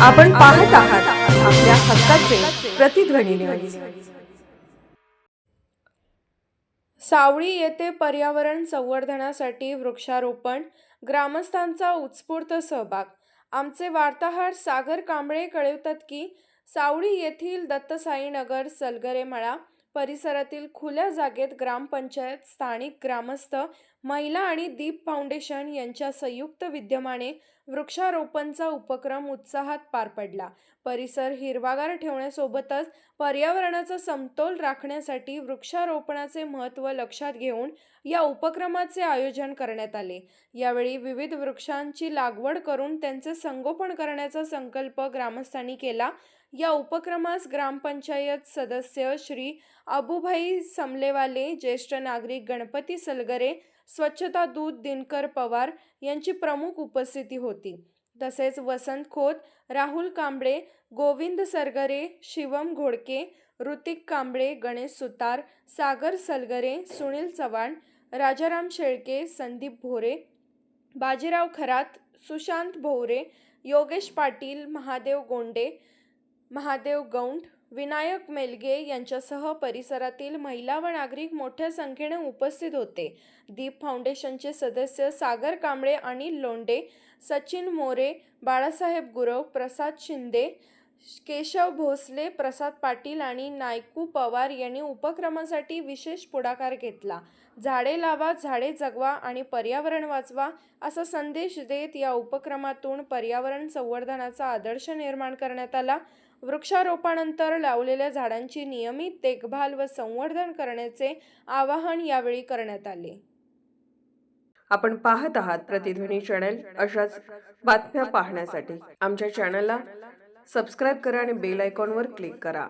आपण पाहत आहात आपल्या हक्काचे प्रतिध्वनी न्यूज। सावळी येथे पर्यावरण संवर्धनासाठी वृक्षारोपण, ग्रामस्थांचा उत्स्फूर्त सहभाग। आमचे वार्ताहर सागर कांबळे कळवतात की सावळी येथील दत्तसाईनगर सलगरे मळा परिसरातील खुल्या जागेत ग्रामपंचायत, स्थानिक ग्रामस्थ, महिला आणि दीप फाउंडेशन यांच्या संयुक्त विद्यमाने वृक्षारोपणचा उपक्रम उत्साहात पार पडला। परिसर हिरवागार ठेवण्यासोबतच पर्यावरणाचा समतोल राखण्यासाठी वृक्षारोपणाचे महत्त्व लक्षात घेऊन या उपक्रमाचे आयोजन करण्यात आले। यावेळी विविध वृक्षांची लागवड करून त्यांचे संगोपन करण्याचा संकल्प ग्रामस्थांनी केला। या उपक्रमास ग्रामपंचायत सदस्य श्री अबुभाई समलेवाले, ज्येष्ठ नागरिक गणपती सलगरे, स्वच्छता दूत दिनकर पवार यांची प्रमुख उपस्थिती होती। तसेच वसंत खोत, राहुल कांबळे, गोविंद सरगरे, शिवम घोडके, ऋतिक कांबळे, गणेश सुतार, सागर सलगरे, सुनील चव्हाण, राजाराम शेळके, संदीप भोरे, बाजीराव खरात, सुशांत भोवरे, योगेश पाटील, महादेव गोंडे, महादेव गौंड, विनायक मेलगे यांच्यासह परिसरातील महिला व नागरिक मोठ्या संख्येने उपस्थित होते। दीप फाउंडेशनचे सदस्य सागर कांबळे, अनिल लोंढे, सचिन मोरे, बाळासाहेब गुरव, प्रसाद शिंदे, केशव भोसले, प्रसाद पाटील आणि नायकू पवार यांनी उपक्रमासाठी विशेष पुढाकार घेतला। झाडे लावा, झाडे जगवा आणि पर्यावरण वाचवा असा संदेश देत या उपक्रमातून पर्यावरण संवर्धनाचा आदर्श निर्माण करण्यात आला। वृक्षारोपणानंतर लावलेल्या झाडांची नियमित देखभाल व संवर्धन करण्याचे आवाहन यावेळी करण्यात आले। आपण पाहत आहात प्रतिध्वनी चॅनल। अशाच बातम्या पाहण्यासाठी आमच्या चॅनलला सबस्क्राइब करा आणि बेल आयकॉनवर क्लिक करा।